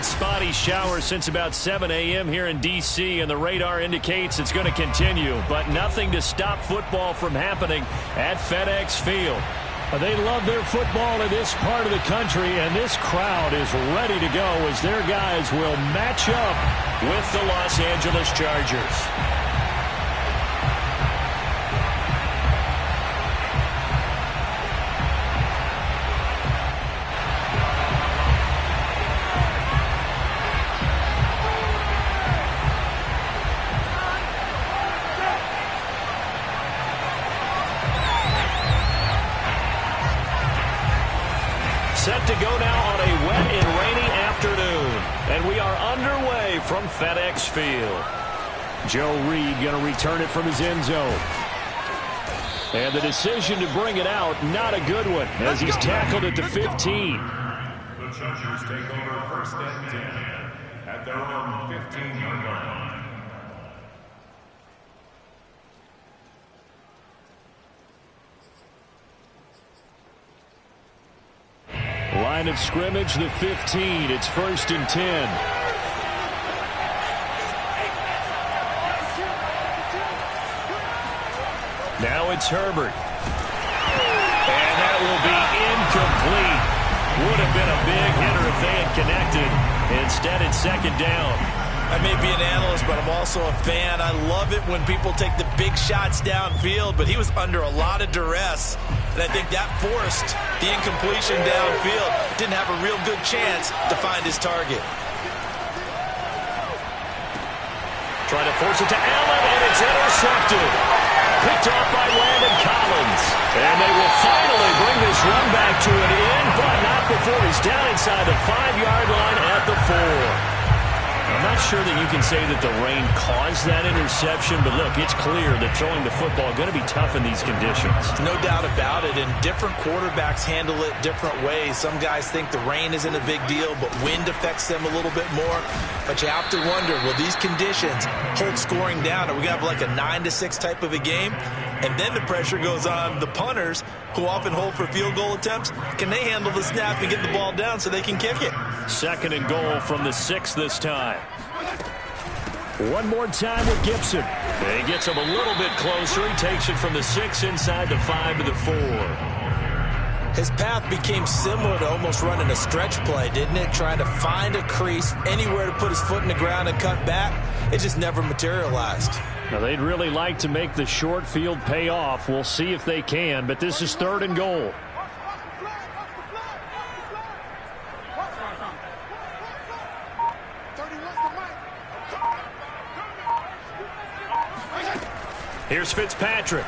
had spotty showers since about 7 a.m. here in D.C., and the radar indicates it's going to continue, but nothing to stop football from happening at FedEx Field. They love their football in this part of the country, and this crowd is ready to go as their guys will match up with the Los Angeles Chargers. Set to go now on a wet and rainy afternoon. And we are underway from FedEx Field. Joe Reed going to return it from his end zone. And the decision to bring it out, not a good one, as he's tackled at the 15. The Chargers take over first and 10 at their own 15-yard line. Line of scrimmage, the 15. It's first and 10. Now it's Herbert. And that will be incomplete. Would have been a big hitter if they had connected. Instead, it's second down. I may be an analyst, but I'm also a fan. I love it when people take the big shots downfield, but he was under a lot of duress. And I think that forced the incompletion downfield. Didn't have a real good chance to find his target. Trying to force it to Allen, and it's intercepted. Picked off by Landon Collins. And they will finally bring this run back to an end, but not before he's down inside the 5-yard line at the 4. I'm not sure that you can say that the rain caused that interception, but look, it's clear that throwing the football is going to be tough in these conditions. No doubt about it, and different quarterbacks handle it different ways. Some guys think the rain isn't a big deal, but wind affects them a little bit more. But you have to wonder, will these conditions hold scoring down? Are we going to have like a 9-6 type of a game? And then the pressure goes on the punters, who often hold for field goal attempts. Can they handle the snap and get the ball down so they can kick it? Second and goal from the 6 this time. One more time with Gibson. He gets him a little bit closer. He takes it from the 6 inside the 5 to the 4. His path became similar to almost running a stretch play, didn't it? Trying to find a crease, anywhere to put his foot in the ground and cut back. It just never materialized. Now, they'd really like to make the short field pay off. We'll see if they can, but this is third and goal. Here's Fitzpatrick.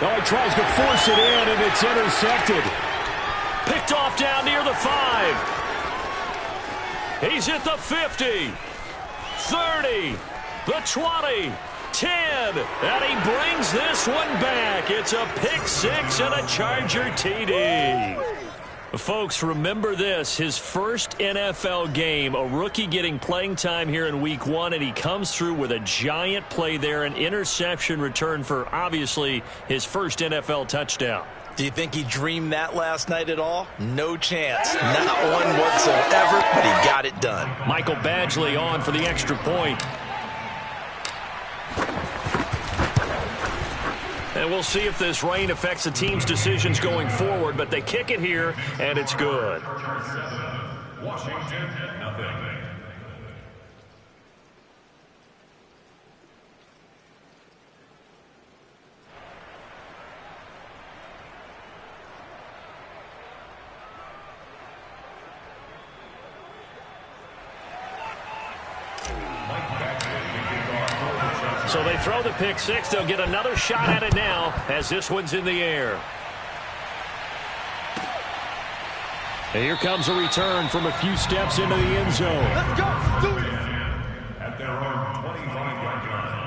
Oh, he tries to force it in, and it's intercepted. Picked off down near the 5. He's at the 50. 30. The 20. 10. And he brings this one back. It's a pick 6 and a Charger TD. Folks, remember this, his first NFL game, a rookie getting playing time here in week 1, and he comes through with a giant play there, an interception return for, obviously, his first NFL touchdown. Do you think he dreamed that last night at all? No chance. Not one whatsoever, but he got it done. Michael Badgley on for the extra point. And we'll see if this rain affects the team's decisions going forward, but they kick it here, and it's good. Washington, nothing. So they throw the pick 6. They'll get another shot at it now as this one's in the air. And here comes a return from a few steps into the end zone. Let's go. Do it. At their own 25-yard line.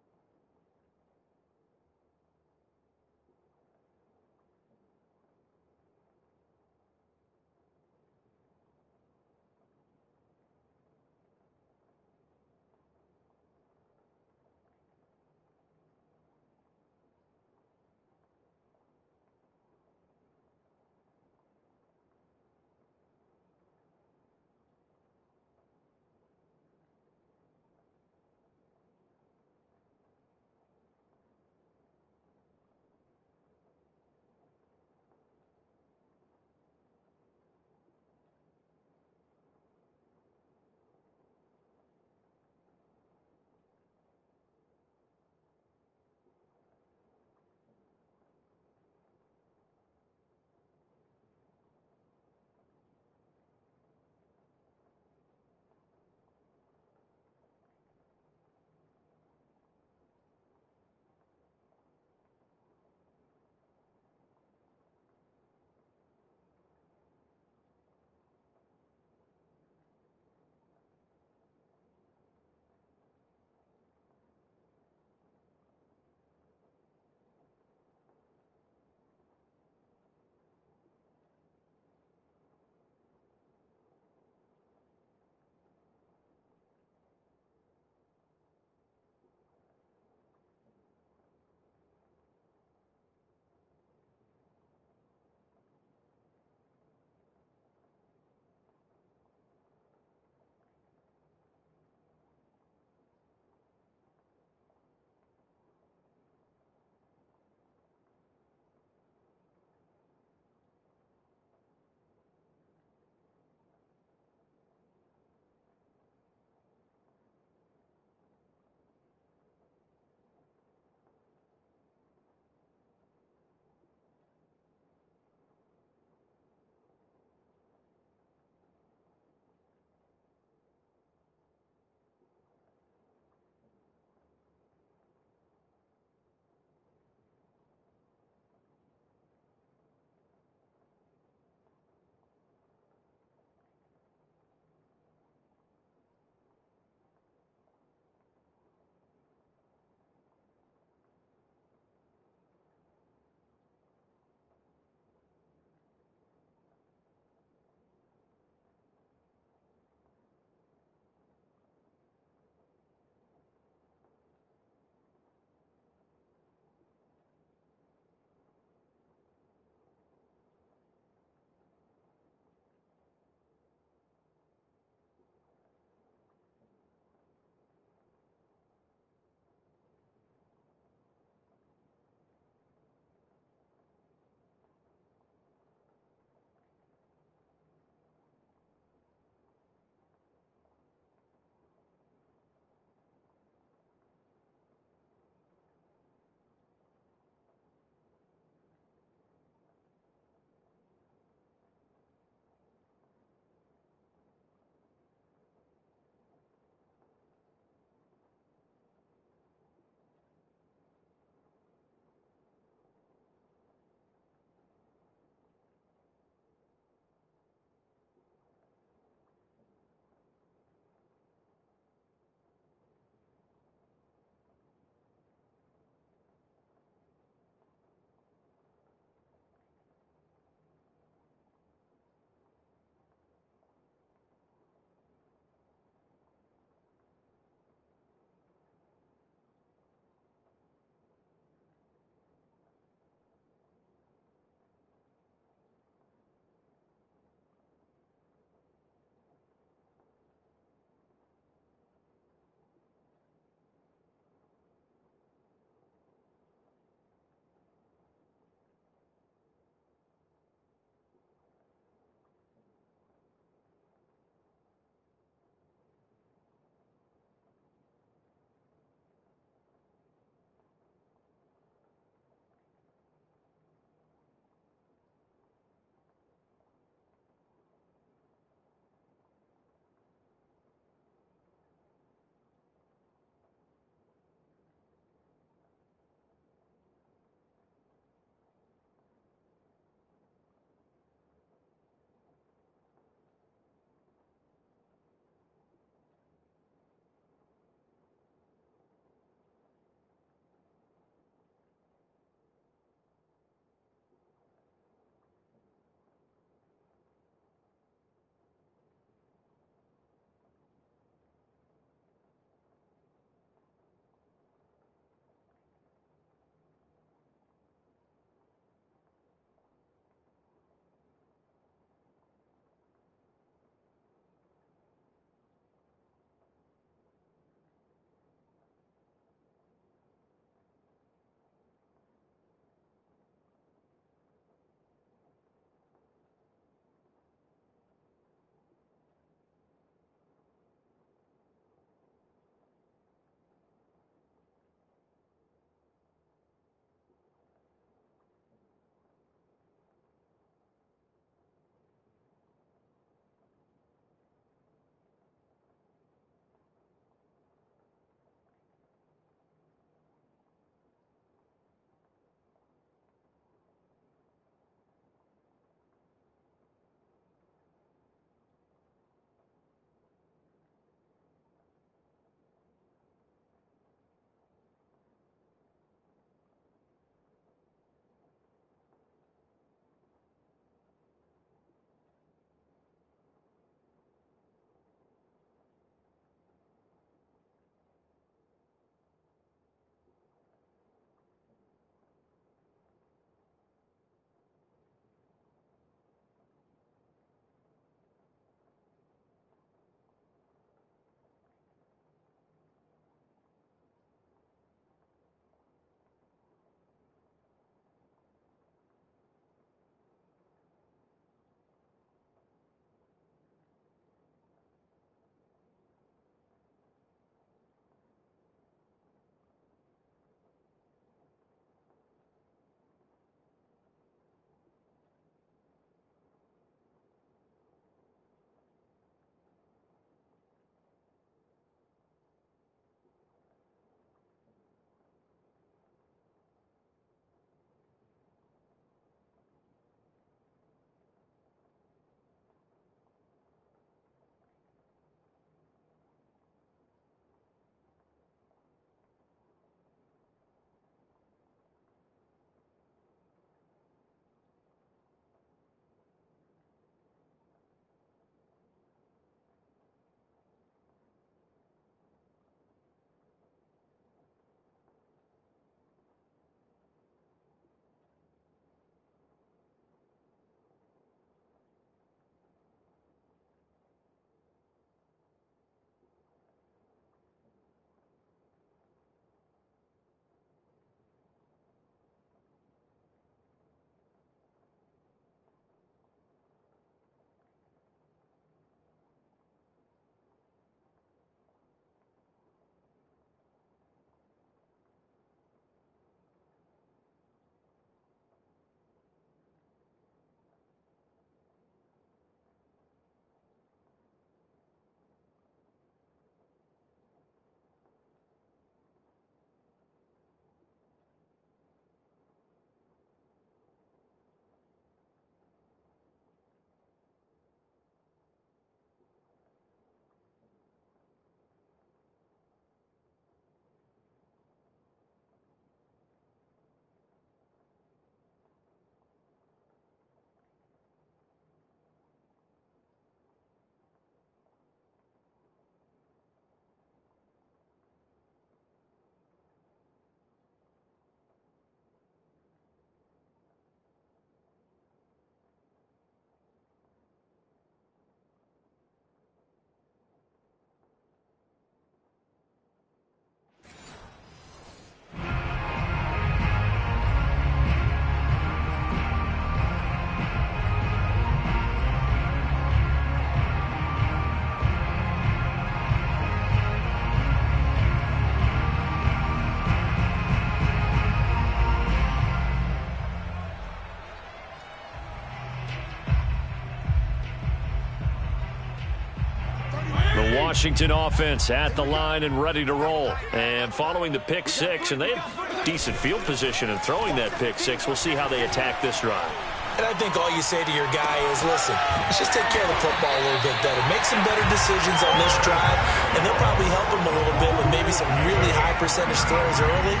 Washington offense at the line and ready to roll. And following the pick six, and they had decent field position in throwing that pick six. We'll see how they attack this drive. And I think all you say to your guy is, listen, let's just take care of the football a little bit better. Make some better decisions on this drive, and they'll probably help him a little bit with maybe some really high percentage throws early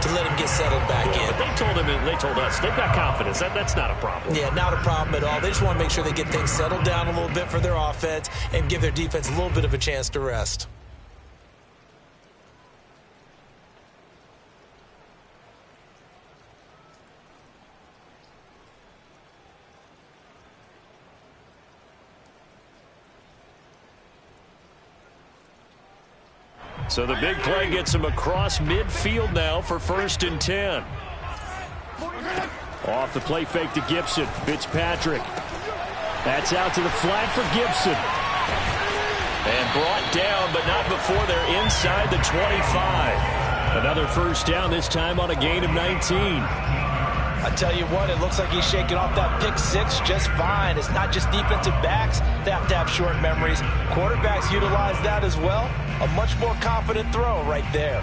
to let him get settled back in. But they told us, they've got confidence. That's not a problem. Yeah, not a problem at all. They just want to make sure they get things settled down a little bit for their offense and give their defense a little bit of a chance to rest. So the big play gets him across midfield now for 1st and 10. Off the play fake to Gibson. Fitzpatrick. That's out to the flat for Gibson. And brought down, but not before they're inside the 25. Another 1st down, this time on a gain of 19. I tell you what, it looks like he's shaking off that pick six just fine. It's not just defensive backs that have to have short memories. Quarterbacks utilize that as well. A much more confident throw right there.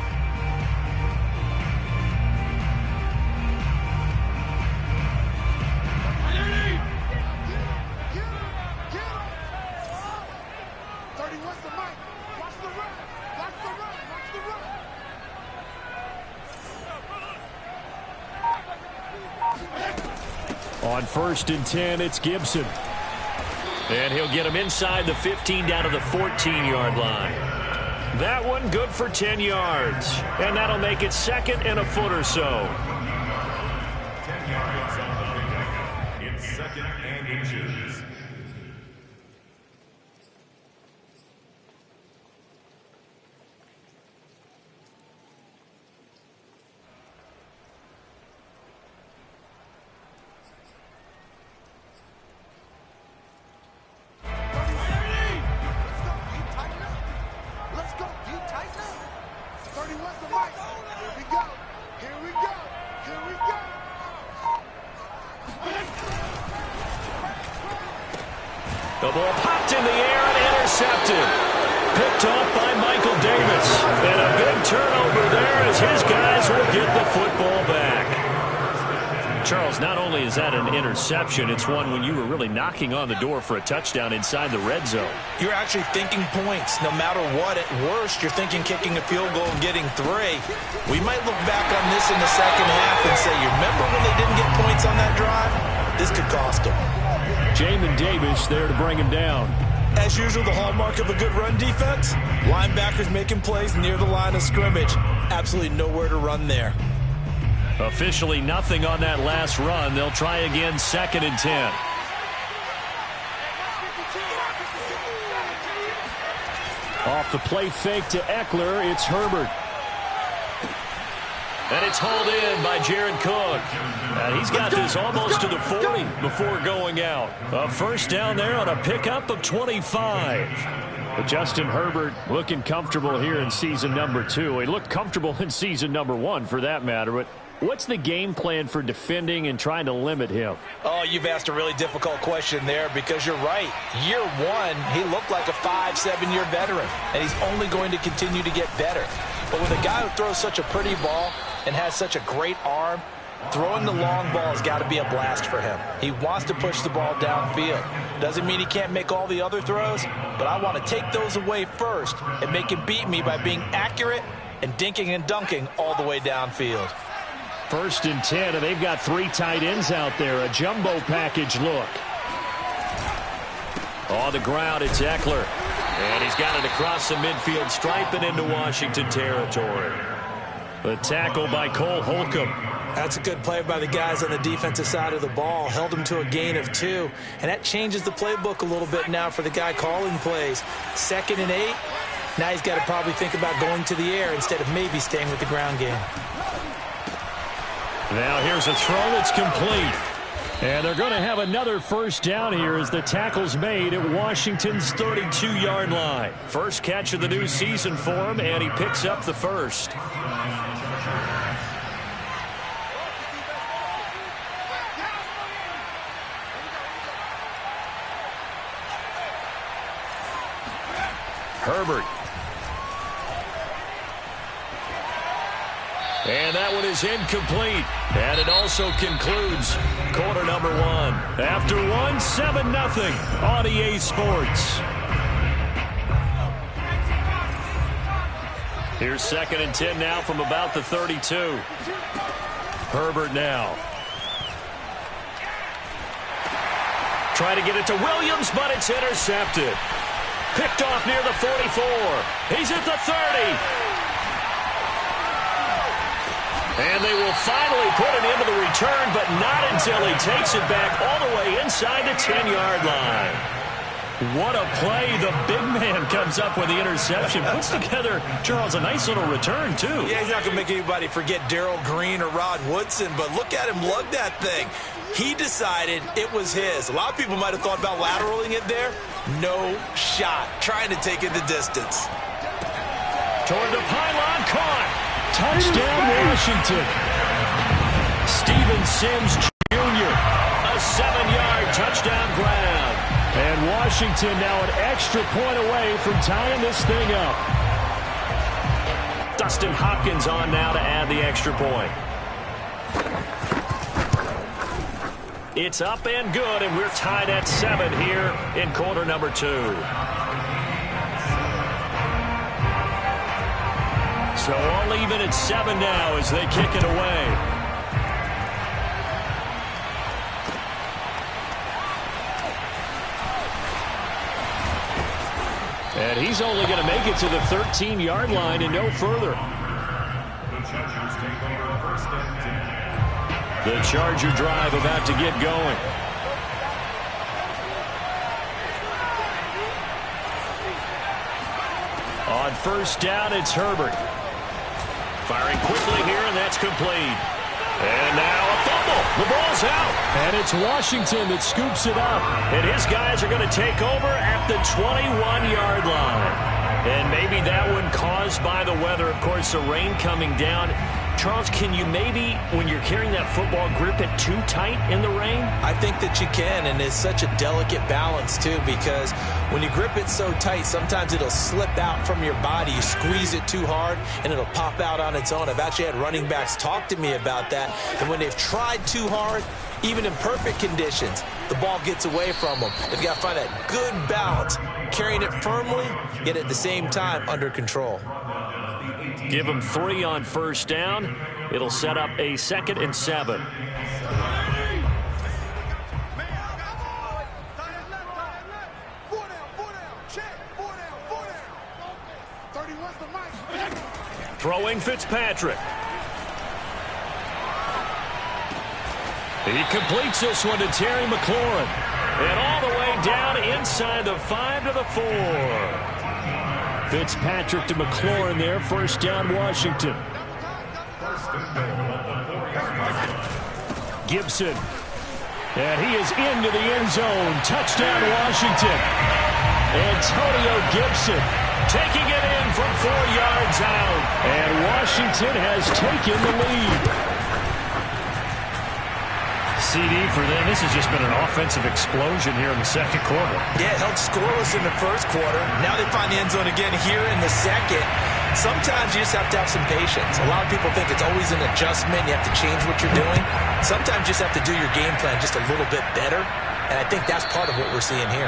On 1st and 10, it's Gibson. And he'll get him inside the 15 down to the 14-yard line. That one good for 10 yards. And that'll make it 2nd and a foot or so. 10 yards on the pickup. It's 2nd and inches. The ball popped in the air and intercepted. Picked off by Michael Davis. And a big turnover there as his guys will get the football back. Charles, not only is that an interception, it's one when you were really knocking on the door for a touchdown inside the red zone. You're actually thinking points. No matter what, at worst, you're thinking kicking a field goal and getting 3. We might look back on this in the second half and say, you remember when they didn't get points on that drive? This could cost them. Jamin Davis there to bring him down. As usual, the hallmark of a good run defense, linebackers making plays near the line of scrimmage. Absolutely nowhere to run there. Officially nothing on that last run. They'll try again, 2nd and 10. Off the play fake to Eckler, it's Herbert. And it's hauled in by Jared Cook. And he's got this almost to the 40 before going out. A 1st down there on a pickup of 25. But Justin Herbert looking comfortable here in season number 2. He looked comfortable in season number 1 for that matter. But what's the game plan for defending and trying to limit him? Oh, you've asked a really difficult question there because you're right. Year 1, he looked like a 5-7-year veteran, and he's only going to continue to get better. But with a guy who throws such a pretty ball and has such a great arm, throwing the long ball has got to be a blast for him. He wants to push the ball downfield. Doesn't mean he can't make all the other throws, but I want to take those away first and make him beat me by being accurate and dinking and dunking all the way downfield. 1st and 10, and they've got 3 tight ends out there. A jumbo package look. On the ground, it's Eckler. And he's got it across the midfield stripe and into Washington territory. The tackle by Cole Holcomb. That's a good play by the guys on the defensive side of the ball. Held him to a gain of 2. And that changes the playbook a little bit now for the guy calling plays. 2nd and 8. Now he's got to probably think about going to the air instead of maybe staying with the ground game. Now here's a throw that's complete. And they're going to have another 1st down here as the tackle's made at Washington's 32-yard line. First catch of the new season for him, and he picks up the 1st. Herbert. And that one is incomplete. And it also concludes quarter number one. After one, 7-0 on EA Sports. Here's 2nd and 10 now from about the 32. Herbert now. Trying to get it to Williams, but it's intercepted. Picked off near the 44. He's at the 30. And they will finally put an end to the return, but not until he takes it back all the way inside the 10-yard line. What a play. The big man comes up with the interception. Puts together, Charles, a nice little return, too. Yeah, he's not going to make anybody forget Darrell Green or Rod Woodson, but look at him lug that thing. He decided it was his. A lot of people might have thought about lateraling it there. No shot. Trying to take it the distance. Toward the pylon, caught. Touchdown, Washington. Steven Sims Jr., a 7-yard touchdown grab. And Washington now an extra point away from tying this thing up. Dustin Hopkins on now to add the extra point. It's up and good, and we're tied at 7 here in quarter number 2. So all even at 7 now as they kick it away. And he's only going to make it to the 13-yard line and no further. The Chargers take over 1st and 10. The Charger drive about to get going. On 1st down, it's Herbert. Firing quickly here, and that's complete. And now a fumble. The ball's out. And it's Washington that scoops it up. And his guys are going to take over at the 21-yard line. And maybe that one caused by the weather. Of course, the rain coming down. Charles, can you maybe, when you're carrying that football, grip it too tight in the rain? I think that you can, and it's such a delicate balance, too, because when you grip it so tight, sometimes it'll slip out from your body. You squeeze it too hard, and it'll pop out on its own. I've actually had running backs talk to me about that, and when they've tried too hard, even in perfect conditions, the ball gets away from them. They've got to find that good balance, carrying it firmly, yet at the same time under control. Give them 3 on 1st down. It'll set up a 2nd and 7. Throwing Fitzpatrick. He completes this one to Terry McLaurin. And all the way down inside the 5 to the 4. Fitzpatrick to McLaurin there. 1st down, Washington. Gibson. And he is into the end zone. Touchdown, Washington. Antonio Gibson taking it in from 4 yards out. And Washington has taken the lead. CD for them. This has just been an offensive explosion here in the 2nd quarter. Yeah, it held scoreless in the 1st quarter. Now they find the end zone again here in the 2nd. Sometimes you just have to have some patience. A lot of people think it's always an adjustment. You have to change what you're doing. Sometimes you just have to do your game plan just a little bit better. And I think that's part of what we're seeing here.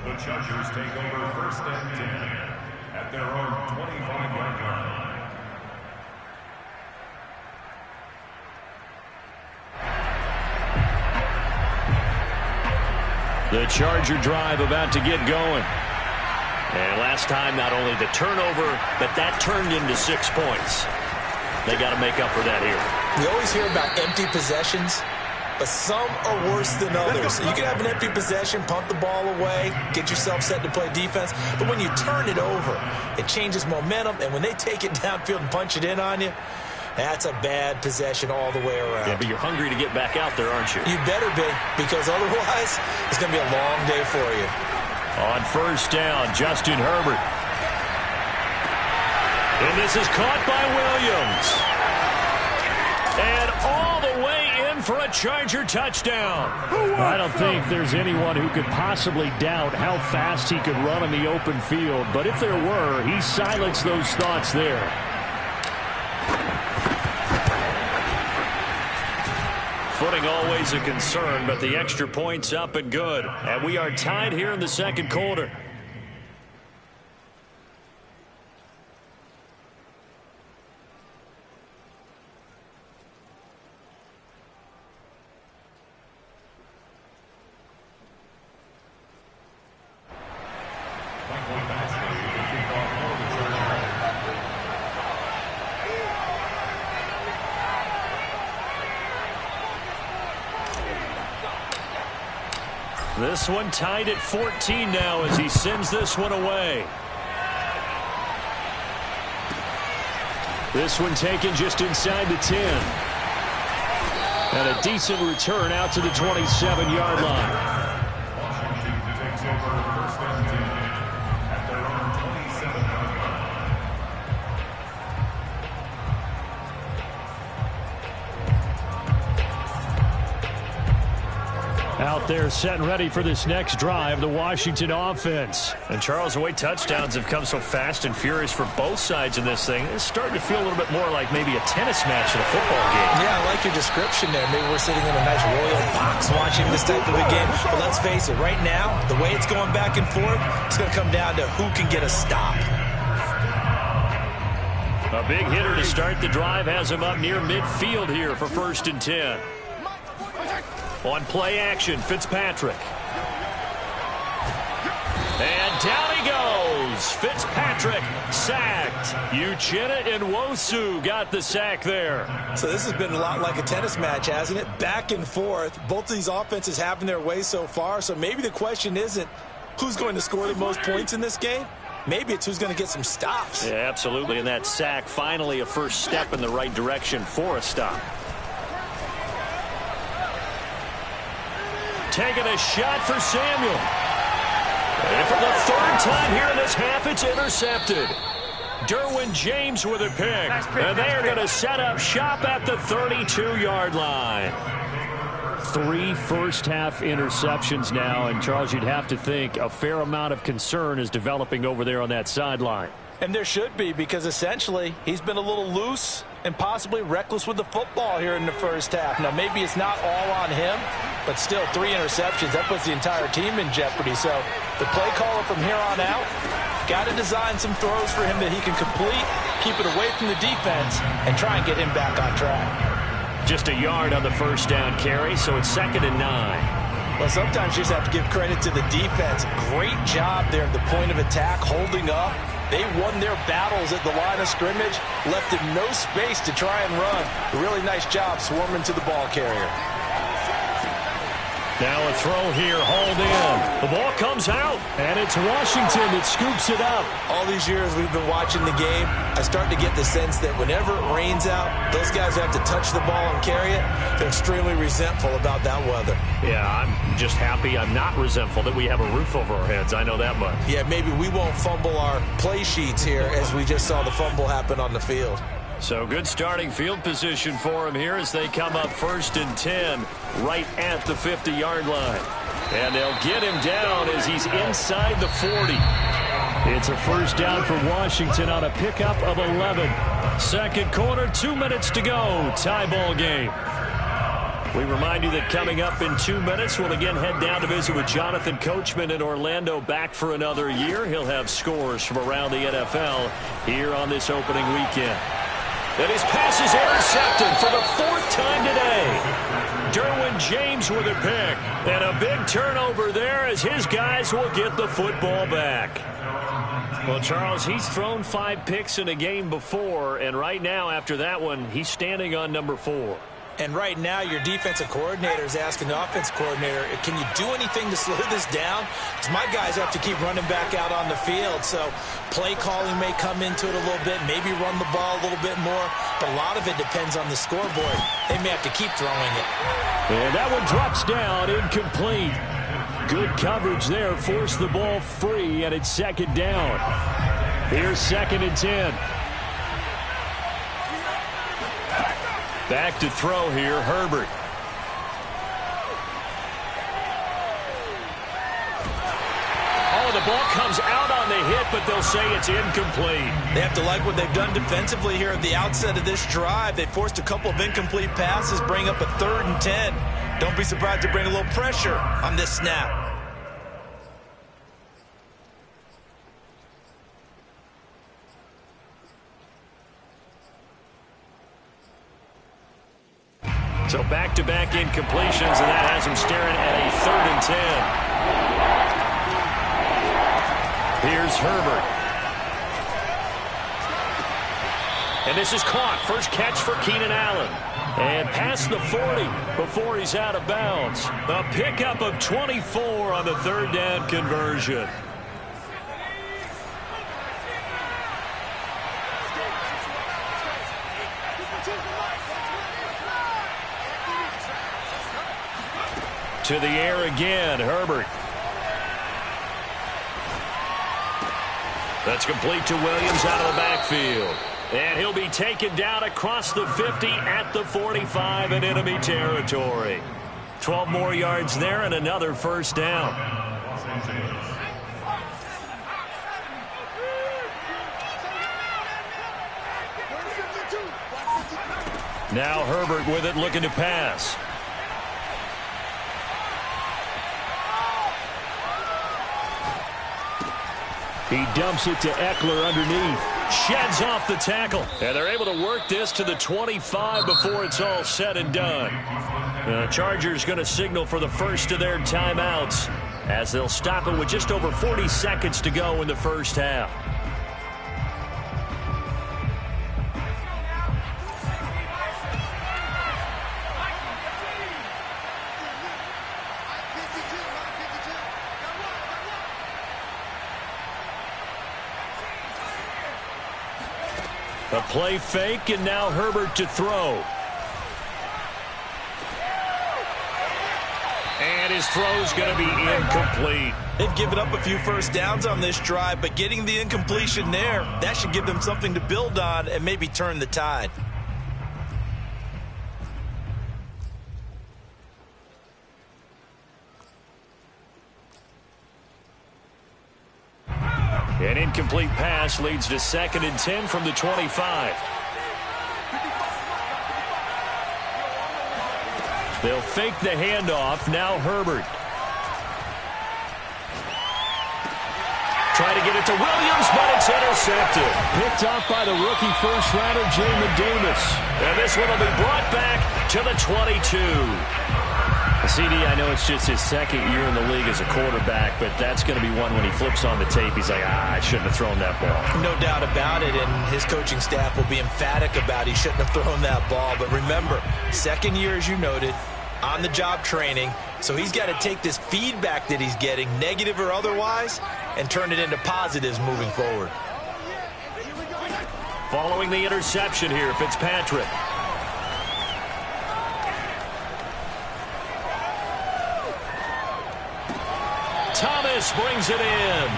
The Chargers take over 1st and 10 at their own 25-yard line. The Charger drive about to get going. And last time, not only the turnover, but that turned into 6 points. They got to make up for that here. We always hear about empty possessions, but some are worse than others. You can have an empty possession, punt the ball away, get yourself set to play defense, but when you turn it over, it changes momentum, and when they take it downfield and punch it in on you, that's a bad possession all the way around. Yeah, but you're hungry to get back out there, aren't you? You better be, because otherwise it's going to be a long day for you. On 1st down, Justin Herbert. And this is caught by Williams. And all the way in for a Charger touchdown. I don't think there's anyone who could possibly doubt how fast he could run in the open field. But if there were, he silenced those thoughts there. Footing always a concern, but the extra point's up and good. And we are tied here in the second quarter. This one tied at 14 now as he sends this one away. This one taken just inside the 10. And a decent return out to the 27-yard line. Washington takes over first and 10 at their own 27-yard line. Out there set and ready for this next drive, the Washington offense. And Charles, the way touchdowns have come so fast and furious for both sides in this thing, it's starting to feel a little bit more like maybe a tennis match in a football game. Yeah, I like your description there. Maybe we're sitting in a nice royal box watching this type of a game. But let's face it, right now, the way it's going back and forth, it's going to come down to who can get a stop. A big hitter to start the drive has him up near midfield here for first and 10. On play action, Fitzpatrick. And down he goes. Fitzpatrick sacked. Uchenna and Nwosu got the sack there. So this has been a lot like a tennis match, hasn't it? Back and forth. Both of these offenses having their way so far. So maybe the question isn't who's going to score the most points in this game. Maybe it's who's going to get some stops. Yeah, absolutely. And that sack, finally a first step in the right direction for a stop. Taking a shot for Samuel. And for the third time here in this half, it's intercepted. Derwin James with a pick. And they are going to set up shop at the 32-yard line. 3 first-half interceptions now, and Charles, you'd have to think a fair amount of concern is developing over there on that sideline. And there should be, because essentially he's been a little loose and possibly reckless with the football here in the first half. Now, maybe it's not all on him, but still 3 interceptions. That puts the entire team in jeopardy. So the play caller from here on out got to design some throws for him that he can complete, keep it away from the defense, and try and get him back on track. Just a yard on the first down carry, so it's 2nd and 9. Well, sometimes you just have to give credit to the defense. Great job there at the point of attack, holding up. They won their battles at the line of scrimmage, left him no space to try and run. A really nice job swarming to the ball carrier. Now a throw here, hauled in. The ball comes out, and it's Washington that scoops it up. All these years we've been watching the game, I start to get the sense that whenever it rains out, those guys who have to touch the ball and carry it, they're extremely resentful about that weather. Yeah, I'm just happy I'm not resentful that we have a roof over our heads. I know that much. Yeah, maybe we won't fumble our play sheets here as we just saw the fumble happen on the field. So good starting field position for him here as they come up 1st and 10 right at the 50-yard line. And they'll get him down as he's inside the 40. It's a first down for Washington on a pickup of 11. Second quarter, 2 minutes to go. Tie ball game. We remind you that coming up in 2 minutes, we'll again head down to visit with Jonathan Coachman in Orlando, back for another year. He'll have scores from around the NFL here on this opening weekend. And his pass is intercepted for the 4th time today. Derwin James with a pick. And a big turnover there as his guys will get the football back. Well, Charles, he's thrown 5 picks in a game before, and right now after that one, he's standing on number 4. And right now, your defensive coordinator is asking the offensive coordinator, can you do anything to slow this down? Because my guys have to keep running back out on the field. So play calling may come into it a little bit, maybe run the ball a little bit more. But a lot of it depends on the scoreboard. They may have to keep throwing it. And that one drops down, incomplete. Good coverage there, forced the ball free, and it's 2nd down. Here's 2nd and 10. Back to throw here, Herbert. ball comes out on the hit, but they'll say it's incomplete. They have to like what they've done defensively here at the outset of this drive. They forced a couple of incomplete passes, bring up a 3rd and 10. Don't be surprised to bring a little pressure on this snap. So back-to-back incompletions, and that has him staring at a 3rd and 10. Here's Herbert. And this is caught. First catch for Keenan Allen. And past the 40 before he's out of bounds. A pickup of 24 on the 3rd down conversion. To the air again, Herbert. That's complete to Williams out of the backfield. And he'll be taken down across the 50 at the 45 in enemy territory. 12 more yards there and another first down. Now Herbert with it, looking to pass. He dumps it to Eckler underneath. Sheds off the tackle. And they're able to work this to the 25 before it's all said and done. The Chargers going to signal for the first of their timeouts as they'll stop it with just over 40 seconds to go in the first half. A play fake, and now Herbert to throw. And his throw's going to be incomplete. They've given up a few first downs on this drive, but getting the incompletion there, that should give them something to build on and maybe turn the tide. An incomplete pass leads to 2nd and 10 from the 25. They'll fake the handoff. Now Herbert. Try to get it to Williams, but it's intercepted. Picked off by the rookie first-rounder, Jamin Davis. And this one will be brought back to the 22. CD, I know it's just his 2nd year in the league as a quarterback, but that's going to be one when he flips on the tape, he's like, I shouldn't have thrown that ball. No doubt about it, and his coaching staff will be emphatic about he shouldn't have thrown that ball. But remember, 2nd year, as you noted, on-the-job training, so he's got to take this feedback that he's getting, negative or otherwise, and turn it into positives moving forward. Following the interception here, Fitzpatrick. Thomas brings it in.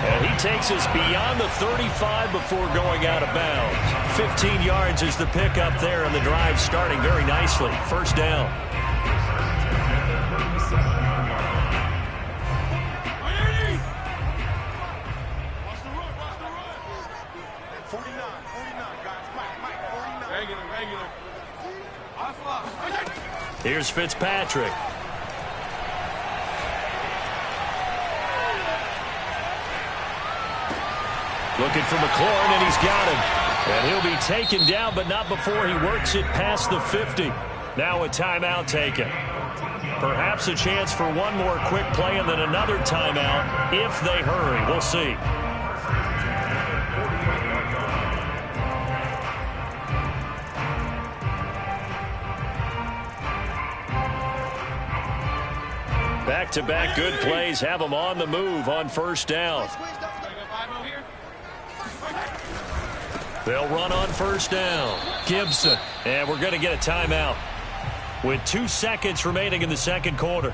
And he takes us beyond the 35 before going out of bounds. 15 yards is the pickup there, and the drive starting very nicely. First down. Here's Fitzpatrick. Looking for McLaurin, and he's got him. And he'll be taken down, but not before he works it past the 50. Now a timeout taken. Perhaps a chance for one more quick play and then another timeout if they hurry. We'll see. Back-to-back good plays have them on the move on first down. They'll run on first down. Gibson. And we're going to get a timeout with 2 seconds remaining in the second quarter.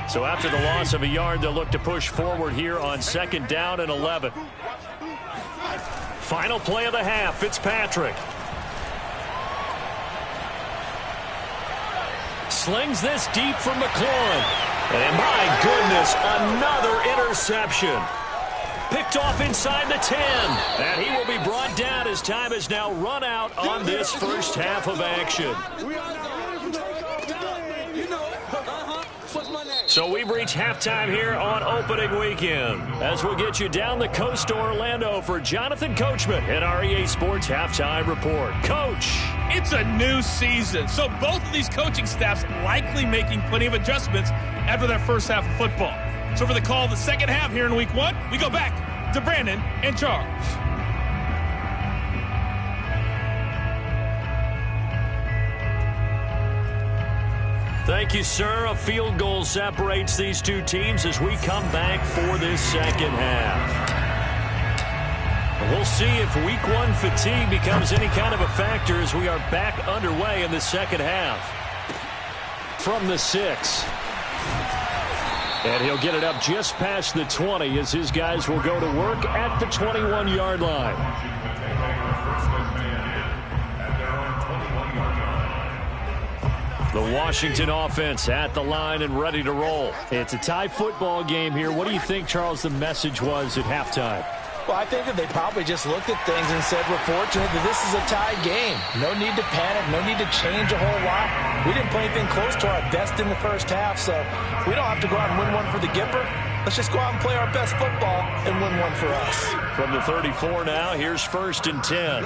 So after the loss of a yard, they'll look to push forward here on 2nd down and 11. Final play of the half, Fitzpatrick. slings this deep for McLaurin. And my goodness, another interception. Picked off inside the 10. And he will be brought down as time has now run out on this first half of action. So we've reached halftime here on opening weekend. As we'll get you down the coast to Orlando for Jonathan Coachman at our EA Sports Halftime Report. Coach. It's a new season, so both of these coaching staffs likely making plenty of adjustments after their first half of football. So for the call of the second half here in week 1, we go back to Brandon and Charles. Thank you, sir. A field goal separates these two teams as we come back for this second half. We'll see if week 1 fatigue becomes any kind of a factor as we are back underway in the second half. From the 6. And he'll get it up just past the 20 as his guys will go to work at the 21-yard line. The Washington offense at the line and ready to roll. It's a tie football game here. What do you think, Charles, the message was at halftime? Well, I think that they probably just looked at things and said, we're fortunate that this is a tie game. No need to panic. No need to change a whole lot. We didn't play anything close to our best in the first half, so we don't have to go out and win one for the Gipper. Let's just go out and play our best football and win one for us. From the 34 now, here's 1st and 10.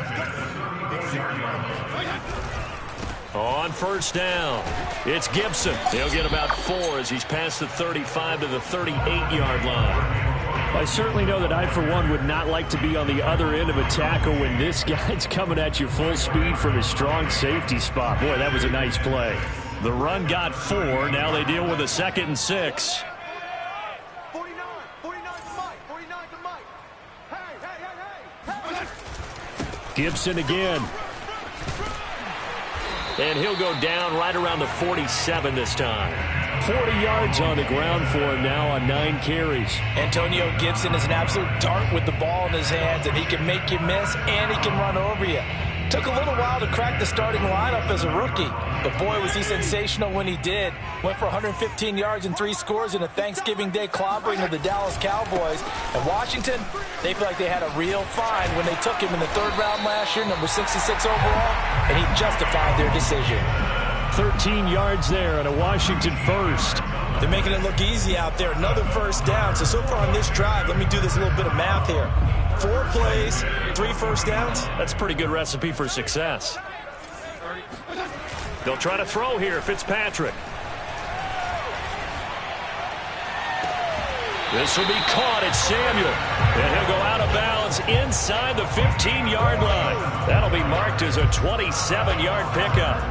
On first down, it's Gibson. He'll get about 4 as he's past the 35 to the 38-yard line. I certainly know that I, for one, would not like to be on the other end of a tackle when this guy's coming at you full speed from his strong safety spot. Boy, that was a nice play. The run got 4. Now they deal with a 2nd and 6. 49 to Mike. 49 to Mike. Hey. Gibson again. And he'll go down right around the 47 this time. 40 yards on the ground for him now on 9 carries. Antonio Gibson is an absolute dart with the ball in his hands, and he can make you miss, and he can run over you. Took a little while to crack the starting lineup as a rookie, but boy, was he sensational when he did. Went for 115 yards and 3 scores in a Thanksgiving Day clobbering of the Dallas Cowboys. And Washington, they feel like they had a real find when they took him in the 3rd round last year, number 66 overall, and he justified their decision. 13 yards there and a Washington first. They're making it look easy out there. Another first down. So far on this drive, let me do this little bit of math here. 4 plays, 3 first downs. That's a pretty good recipe for success. They'll try to throw here, Fitzpatrick. This will be caught. It's Samuel. And he'll go out of bounds inside the 15-yard line. That'll be marked as a 27-yard pickup.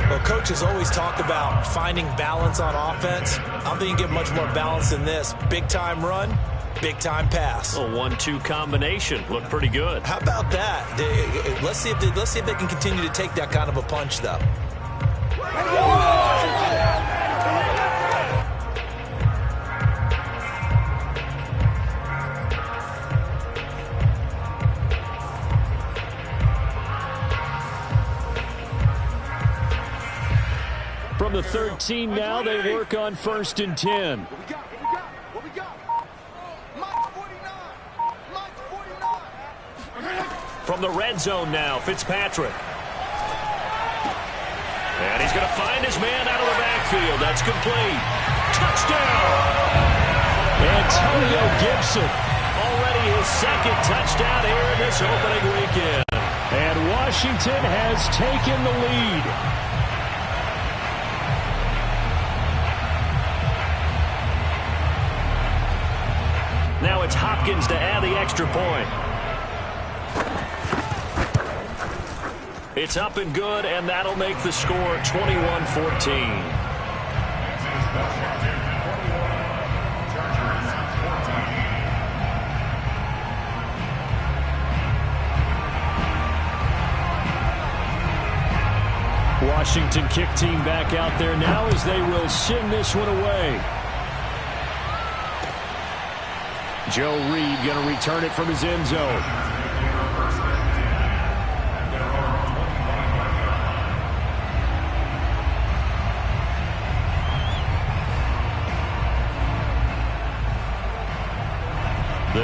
Well, coaches always talk about finding balance on offense. I don't think you get much more balance than this. Big-time run, big-time pass. A 1-2 combination. Looked pretty good. How about that? Let's see if they can continue to take that kind of a punch, though. From the 13 now, they work on 1st and 10. What we got? Mike's 49. Mike's 49. From the red zone now, Fitzpatrick. And he's going to find his man out of the backfield. That's complete. Touchdown! Antonio Gibson. Already his 2nd touchdown here in this opening weekend. And Washington has taken the lead. Now it's Hopkins to add the extra point. It's up and good, and that'll make the score 21-14. Washington kick team back out there now as they will send this one away. Joe Reed going to return it from his end zone.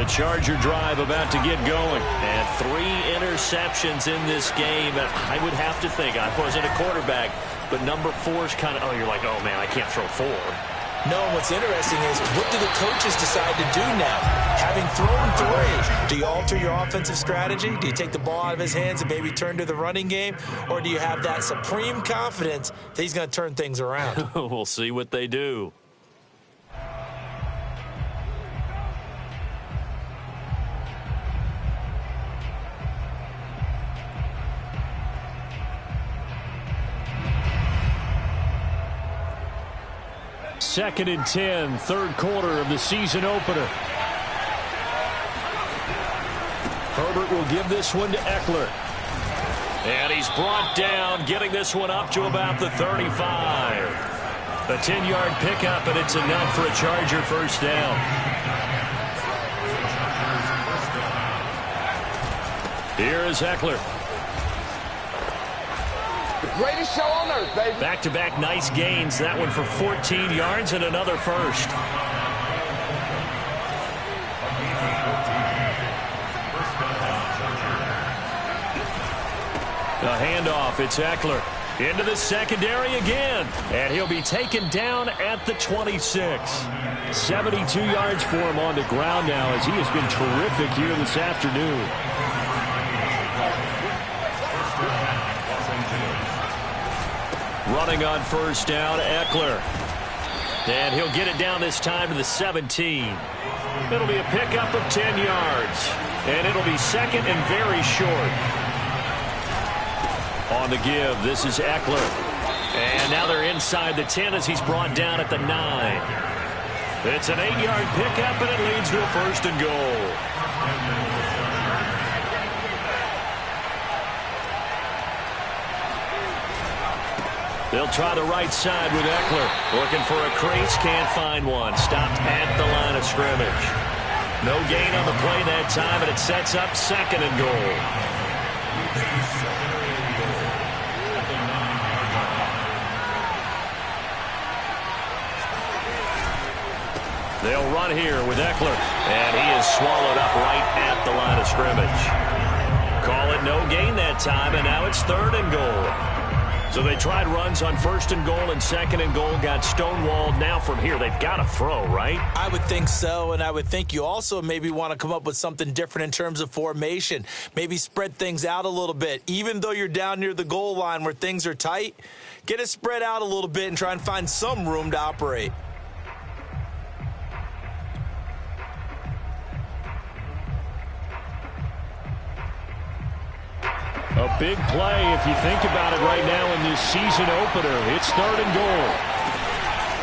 The Charger drive about to get going. And 3 interceptions in this game. I would have to think, I wasn't a quarterback, but number 4 is kind of, you're like, oh, man, I can't throw 4. No, what's interesting is, what do the coaches decide to do now? Having thrown 3, do you alter your offensive strategy? Do you take the ball out of his hands and maybe turn to the running game? Or do you have that supreme confidence that he's going to turn things around? We'll see what they do. Second and 10, third quarter of the season opener. Herbert will give this one to Eckler. And he's brought down, getting this one up to about the 35. A 10-yard pickup, and it's enough for a Charger first down. Here is Eckler. Greatest show on earth, baby. Back-to-back nice gains. That one for 14 yards and another first. A handoff. It's Eckler. Into the secondary again. And he'll be taken down at the 26. 72 yards for him on the ground now as he has been terrific here this afternoon. Running on first down, Eckler. And he'll get it down this time to the 17. It'll be a pickup of 10 yards. And it'll be second and very short. On the give, this is Eckler. And now they're inside the 10 as he's brought down at the 9. It's an 8-yard pickup, and it leads to a first and goal. They'll try the right side with Eckler. Looking for a crease, can't find one. Stopped at the line of scrimmage. No gain on the play that time, and it sets up second and goal. They'll run here with Eckler, and he is swallowed up right at the line of scrimmage. Call it no gain that time, and now it's third and goal. So they tried runs on first and goal and second and goal, got stonewalled. Now from here, they've got to throw, right? I would think so, and I would think you also maybe want to come up with something different in terms of formation. Maybe spread things out a little bit. Even though you're down near the goal line where things are tight, get it spread out a little bit and try and find some room to operate. A big play if you think about it right now in this season opener. It's third and goal.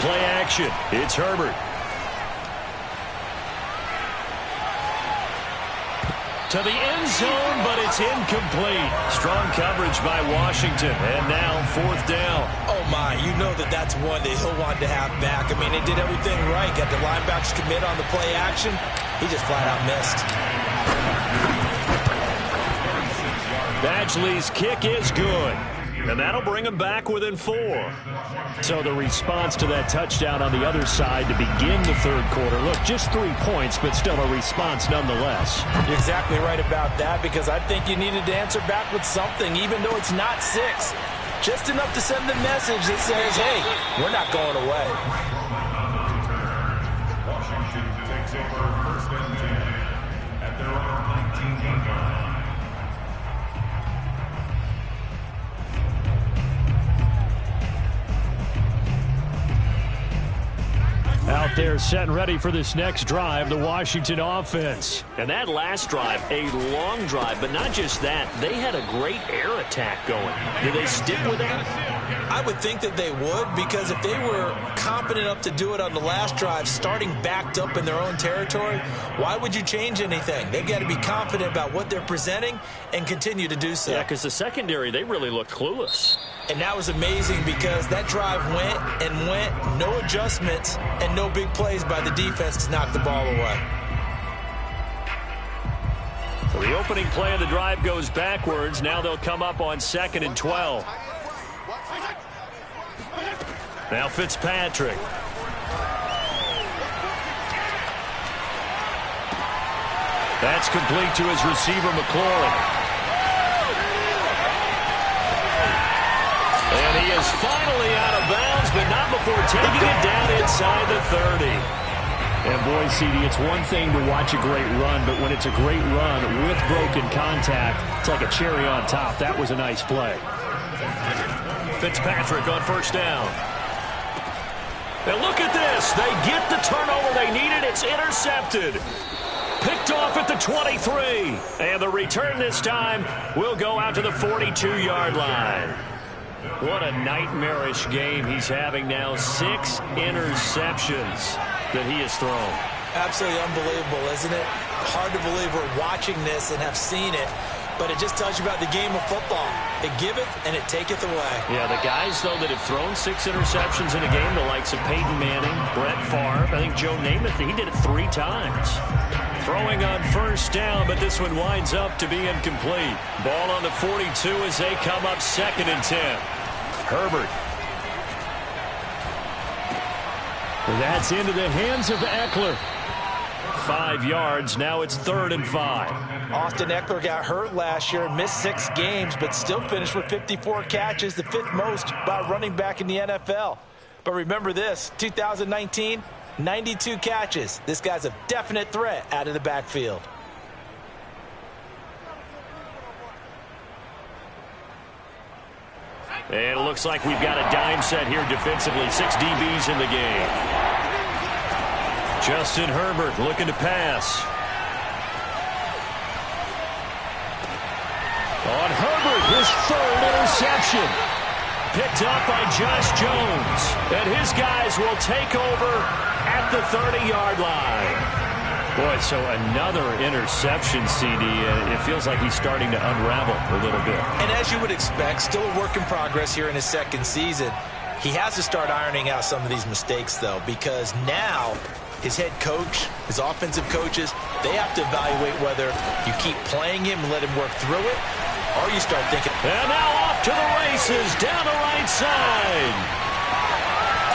Play action. It's Herbert. To the end zone, but it's incomplete. Strong coverage by Washington. And now fourth down. Oh, my. You know that's one that he'll want to have back. I mean, they did everything right. Got the linebackers commit on the play action. He just flat out missed. Badgley's kick is good. And that'll bring him back within 4. So the response to that touchdown on the other side to begin the third quarter. Look, just 3 points, but still a response nonetheless. You're exactly right about that, because I think you needed to answer back with something, even though it's not 6. Just enough to send the message that says, hey, we're not going away. Washington takes over first and 10 at their own 19-yard line. Out there set and ready for this next drive, the Washington offense. And that last drive, a long drive, but not just that. They had a great air attack going. Do they stick with that? I would think that they would, because if they were competent enough to do it on the last drive, starting backed up in their own territory, why would you change anything? They've got to be confident about what they're presenting and continue to do so. Yeah, because the secondary, they really looked clueless. And that was amazing, because that drive went and went, no adjustments, and no big plays by the defense to knock the ball away. So the opening play of the drive goes backwards. Now they'll come up on 2nd and 12. Now Fitzpatrick. That's complete to his receiver, McLaurin. And he is finally out of bounds, but not before taking it down inside the 30. And boy, CD, it's one thing to watch a great run, but when it's a great run with broken contact, it's like a cherry on top. That was a nice play. Fitzpatrick on first down. And look at this. They get the turnover they needed. It's intercepted. Picked off at the 23. And the return this time will go out to the 42-yard line. What a nightmarish game he's having now. 6 interceptions that he has thrown. Absolutely unbelievable, isn't it? Hard to believe we're watching this and have seen it, but it just tells you about the game of football. It giveth and it taketh away. Yeah, the guys, though, that have thrown 6 interceptions in a game, the likes of Peyton Manning, Brett Favre, I think Joe Namath, he did it 3 times. Throwing on first down, but this one winds up to be incomplete. Ball on the 42 as they come up 2nd and 10. Herbert. That's into the hands of Eckler. 5 yards. Now it's 3rd and 5. Austin Eckler got hurt last year, missed 6 games, but still finished with 54 catches, the 5th most by running back in the NFL. But remember this, 2019, 92 catches. This guy's a definite threat out of the backfield. And it looks like we've got a dime set here defensively. 6 DBs in the game. Justin Herbert looking to pass. On Herbert, his 3rd interception. Picked up by Josh Jones. And his guys will take over at the 30-yard line. Boy, so another interception, CD. It feels like he's starting to unravel a little bit. And as you would expect, still a work in progress here in his 2nd season. He has to start ironing out some of these mistakes, though, because now his head coach, his offensive coaches, they have to evaluate whether you keep playing him and let him work through it, or you start thinking. And now off to the races, down the right side.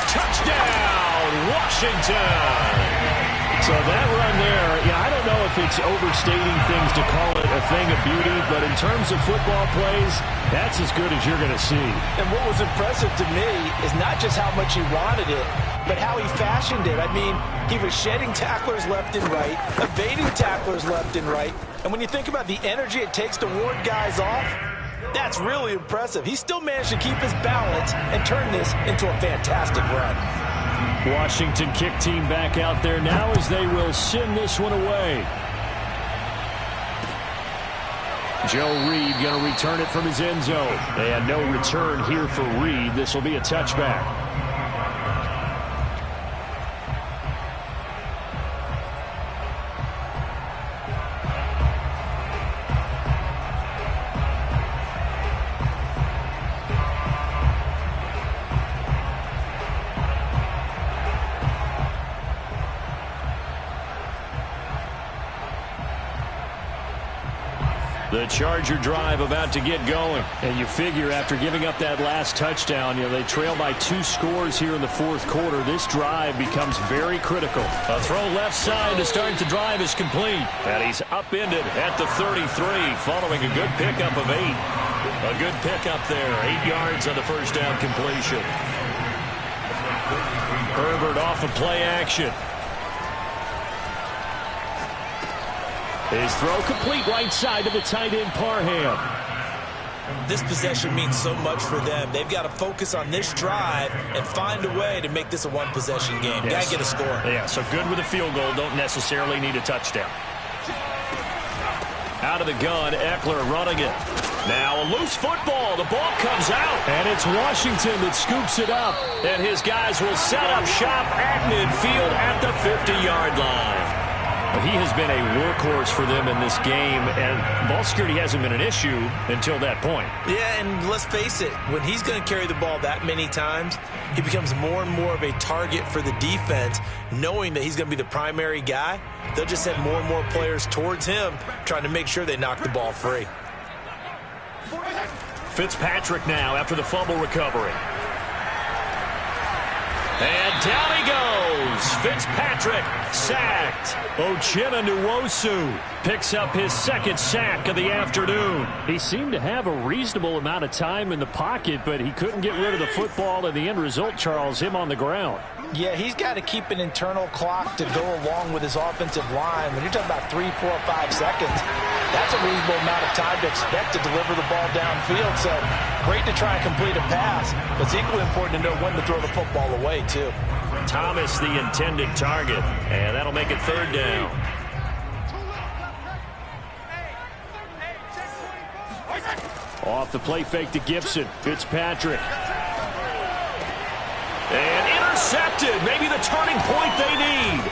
Touchdown, Washington. So that run there, yeah, I don't know if it's overstating things to call it a thing of beauty, but in terms of football plays, that's as good as you're going to see. And what was impressive to me is not just how much he wanted it, but how he fashioned it. I mean, he was shedding tacklers left and right, evading tacklers left and right. And when you think about the energy it takes to ward guys off, that's really impressive. He still managed to keep his balance and turn this into a fantastic run. Washington kick team back out there now as they will send this one away. Joe Reed going to return it from his end zone. And no return here for Reed. This will be a touchback. The Charger drive about to get going. And you figure after giving up that last touchdown, they trail by 2 scores here in the 4th quarter. This drive becomes very critical. A throw left side to start the drive is complete. And he's upended at the 33 following a good pickup of 8. A good pickup there. 8 yards on the first down completion. Herbert off of play action. His throw complete right side to the tight end, Parham. This possession means so much for them. They've got to focus on this drive and find a way to make this a one-possession game. Yes. Got to get a score. Yeah, so good with a field goal. Don't necessarily need a touchdown. Out of the gun, Eckler running it. Now a loose football. The ball comes out. And it's Washington that scoops it up. And his guys will set up shop at midfield at the 50-yard line. He has been a workhorse for them in this game, and ball security hasn't been an issue until that point. Yeah, and let's face it, when he's going to carry the ball that many times, he becomes more and more of a target for the defense, knowing that he's going to be the primary guy. They'll just send more and more players towards him, trying to make sure they knock the ball free. Fitzpatrick now after the fumble recovery. And down he goes. Fitzpatrick sacked. Uchenna Nwosu picks up his second sack of the afternoon. He seemed to have a reasonable amount of time in the pocket, but he couldn't get rid of the football, and the end result, Charles, him on the ground. Yeah, he's got to keep an internal clock to go along with his offensive line. When you're talking about 3, 4, 5 seconds, that's a reasonable amount of time to expect to deliver the ball downfield. So great to try and complete a pass, but it's equally important to know when to throw the football away, too. Thomas the intended target, and that'll make it third down. Off the play fake to Gibson. Fitzpatrick. And intercepted. Maybe the turning point they need.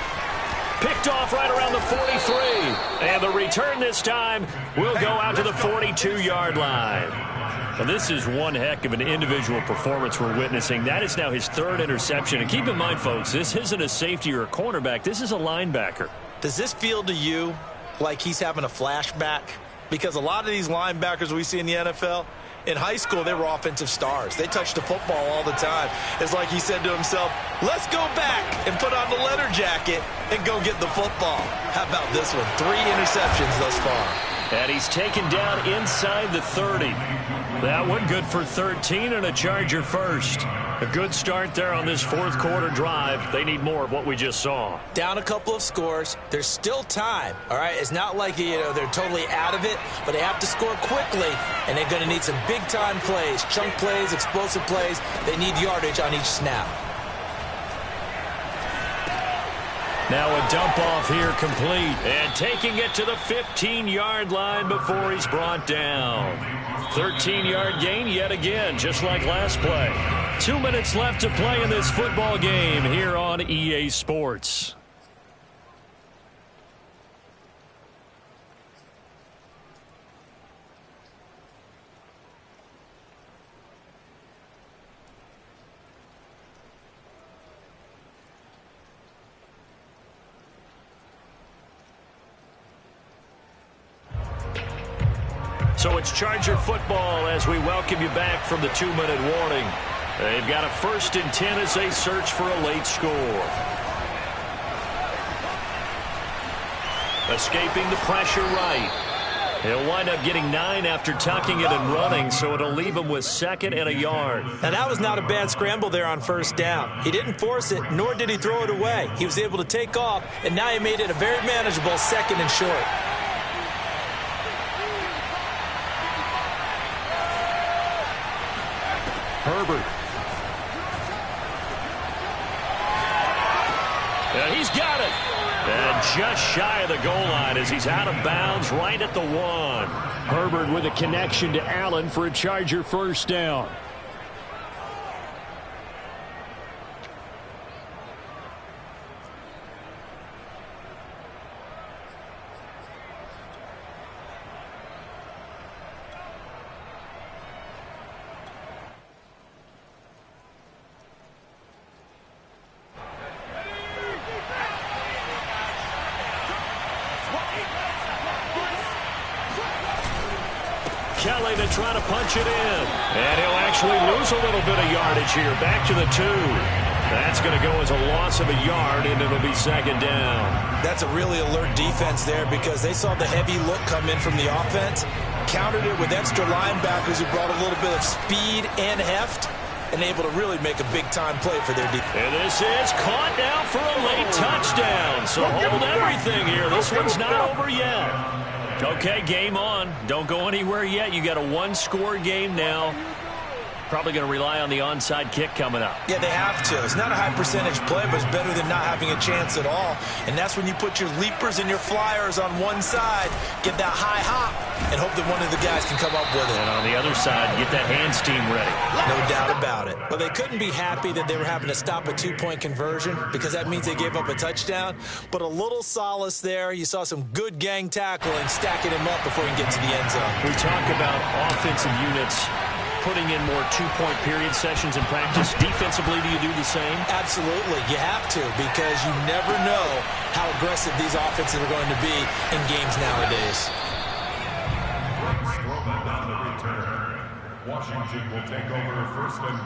Picked off right around the 43. And the return this time will go out to the 42-yard line. Well, this is one heck of an individual performance we're witnessing. That is now his third interception. And keep in mind, folks, this isn't a safety or a cornerback. This is a linebacker. Does this feel to you like he's having a flashback? Because a lot of these linebackers we see in the NFL, in high school, they were offensive stars. They touched the football all the time. It's like he said to himself, let's go back and put on the leather jacket and go get the football. How about this one? 3 interceptions thus far. And he's taken down inside the 30. That one good for 13 and a Charger first. A good start there on this fourth quarter drive. They need more of what we just saw. Down a couple of scores. There's still time, all right? It's not like, they're totally out of it, but they have to score quickly, and they're going to need some big-time plays, chunk plays, explosive plays. They need yardage on each snap. Now a dump off here complete. And taking it to the 15-yard line before he's brought down. 13-yard gain yet again, just like last play. 2 minutes left to play in this football game here on EA Sports. So it's Charger football as we welcome you back from the 2-minute warning. They've got a 1st and 10 as they search for a late score. Escaping the pressure right. He'll wind up getting 9 after tucking it and running, so it'll leave him with 2nd and a yard. Now, that was not a bad scramble there on 1st down. He didn't force it, nor did he throw it away. He was able to take off, and now he made it a very manageable 2nd and short. Herbert. And he's got it. And just shy of the goal line as he's out of bounds right at the 1. Herbert with a connection to Allen for a Charger 1st down. Kelly to try to punch it in. And he'll actually lose a little bit of yardage here. Back to the 2. That's going to go as a loss of a yard, and it'll be 2nd down. That's a really alert defense there because they saw the heavy look come in from the offense, countered it with extra linebackers who brought a little bit of speed and heft, and able to really make a big-time play for their defense. And this is caught now for a late touchdown. So hold everything here. This one's not over yet. Okay, game on. Don't go anywhere yet. You got a 1-score game now. Probably going to rely on the onside kick coming up. Yeah, they have to. It's not a high-percentage play, but it's better than not having a chance at all. And that's when you put your leapers and your flyers on one side, get that high hop, and hope that one of the guys can come up with it. And on the other side, get that hands team ready. No doubt about it. Well, they couldn't be happy that they were having to stop a 2-point conversion because that means they gave up a touchdown. But a little solace there. You saw some good gang tackling, stacking him up before he can get to the end zone. We talk about offensive units putting in more 2-point period sessions in practice. Defensively, do you do the same? Absolutely. You have to because you never know how aggressive these offenses are going to be in games nowadays. Throwback on the return. Washington will take over 1st and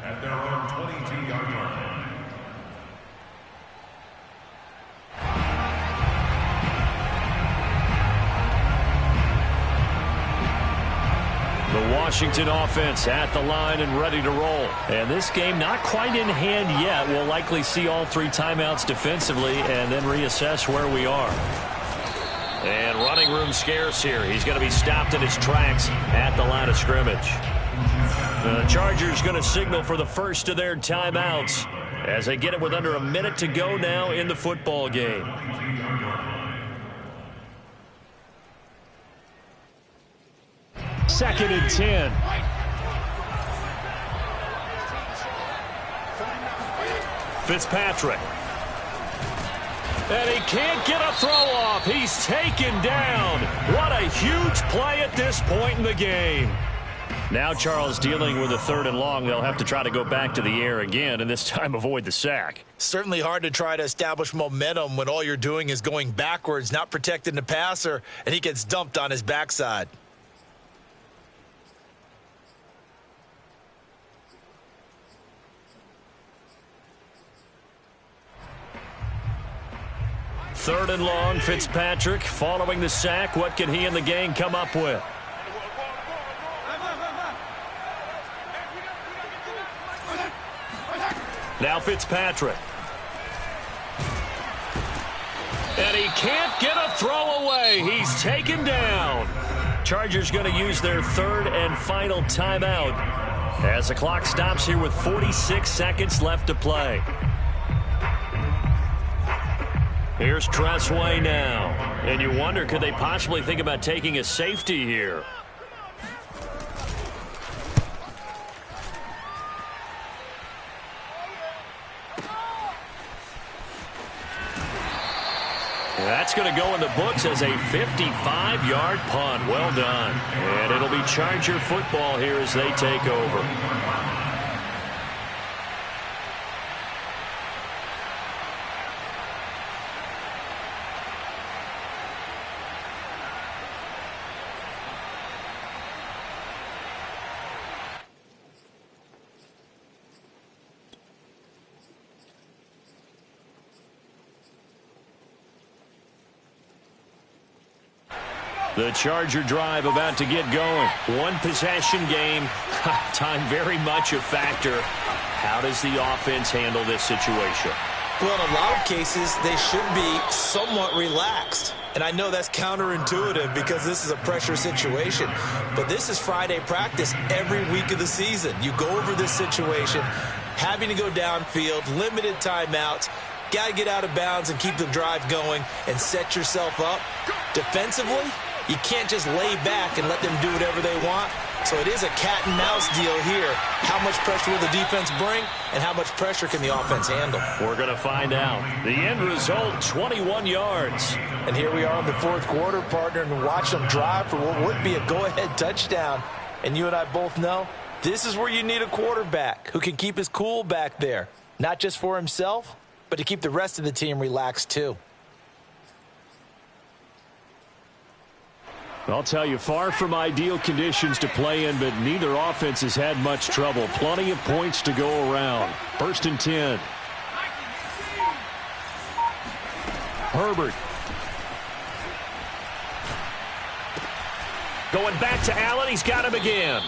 10 at their own 22-yard line. The Washington offense at the line and ready to roll. And this game not quite in hand yet. We'll likely see all three timeouts defensively and then reassess where we are. And running room scarce here. He's going to be stopped in his tracks at the line of scrimmage. The Chargers going to signal for the first of their timeouts as they get it with under a minute to go now in the football game. Second and 10. Fitzpatrick. And he can't get a throw off. He's taken down. What a huge play at this point in the game. Now Charles dealing with a 3rd and long. They'll have to try to go back to the air again and this time avoid the sack. Certainly hard to try to establish momentum when all you're doing is going backwards, not protecting the passer, and he gets dumped on his backside. Third and long, Fitzpatrick following the sack. What can he and the gang come up with? Now Fitzpatrick. And he can't get a throw away. He's taken down. Chargers going to use their 3rd and final timeout as the clock stops here with 46 seconds left to play. Here's Tressway now. And you wonder, could they possibly think about taking a safety here? That's going to go in the books as a 55-yard punt. Well done. And it'll be Charger football here as they take over. The Charger drive about to get going. One possession game. Time very much a factor. How does the offense handle this situation? Well, in a lot of cases, they should be somewhat relaxed. And I know that's counterintuitive because this is a pressure situation. But this is Friday practice every week of the season. You go over this situation, having to go downfield, limited timeouts, got to get out of bounds and keep the drive going and set yourself up. Defensively, you can't just lay back and let them do whatever they want. So it is a cat and mouse deal here. How much pressure will the defense bring and how much pressure can the offense handle? We're going to find out. The end result, 21 yards. And here we are in the 4th quarter, partner, and watch them drive for what would be a go-ahead touchdown. And you and I both know this is where you need a quarterback who can keep his cool back there. Not just for himself, but to keep the rest of the team relaxed too. I'll tell you, far from ideal conditions to play in, but neither offense has had much trouble. Plenty of points to go around. 1st and 10. Herbert. Going back to Allen. He's got him again.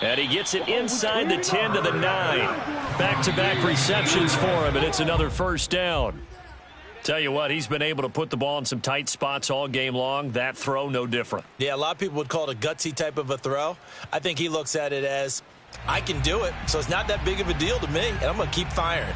And he gets it inside the 10 to the 9. Back-to-back receptions for him, and it's another 1st down. Tell you what, he's been able to put the ball in some tight spots all game long. That throw, no different. Yeah, a lot of people would call it a gutsy type of a throw. I think he looks at it as, I can do it, so it's not that big of a deal to me, and I'm going to keep firing.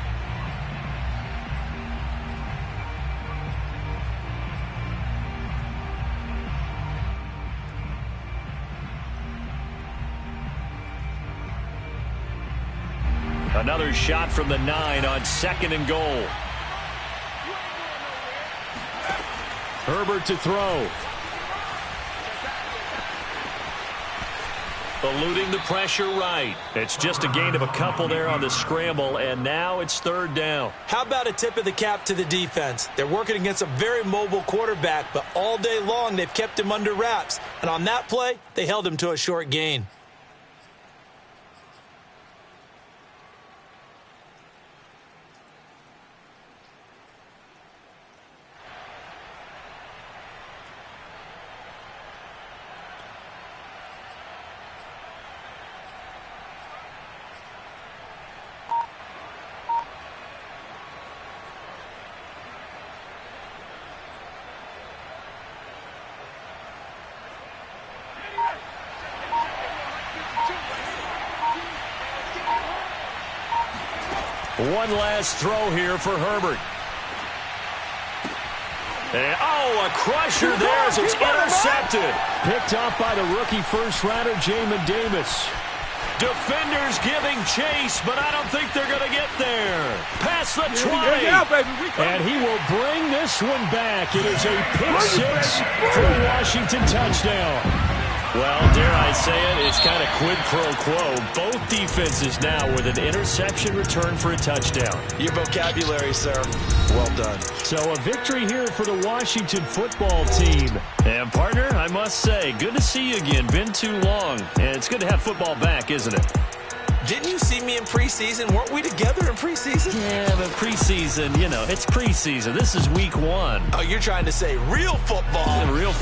Another shot from the 9 on 2nd and goal. Herbert to throw. Eluding the pressure right. It's just a gain of a couple there on the scramble, and now it's 3rd down. How about a tip of the cap to the defense? They're working against a very mobile quarterback, but all day long they've kept him under wraps. And on that play, they held him to a short gain. One last throw here for Herbert. And, a crusher there as it's intercepted. Picked off by the rookie first-rounder, Jamin Davis. Defenders giving chase, but I don't think they're going to get there. Past the 20. And he will bring this one back. It is a pick six for a Washington touchdown. Well, dare I say it, it's kind of quid pro quo. Both defenses now with an interception return for a touchdown. Your vocabulary, sir. Well done. So a victory here for the Washington football team. And, partner, I must say, good to see you again. Been too long. And it's good to have football back, isn't it? Didn't you see me in preseason? Weren't we together in preseason? Yeah, but preseason, it's preseason. This is week 1. Oh, you're trying to say real football. Real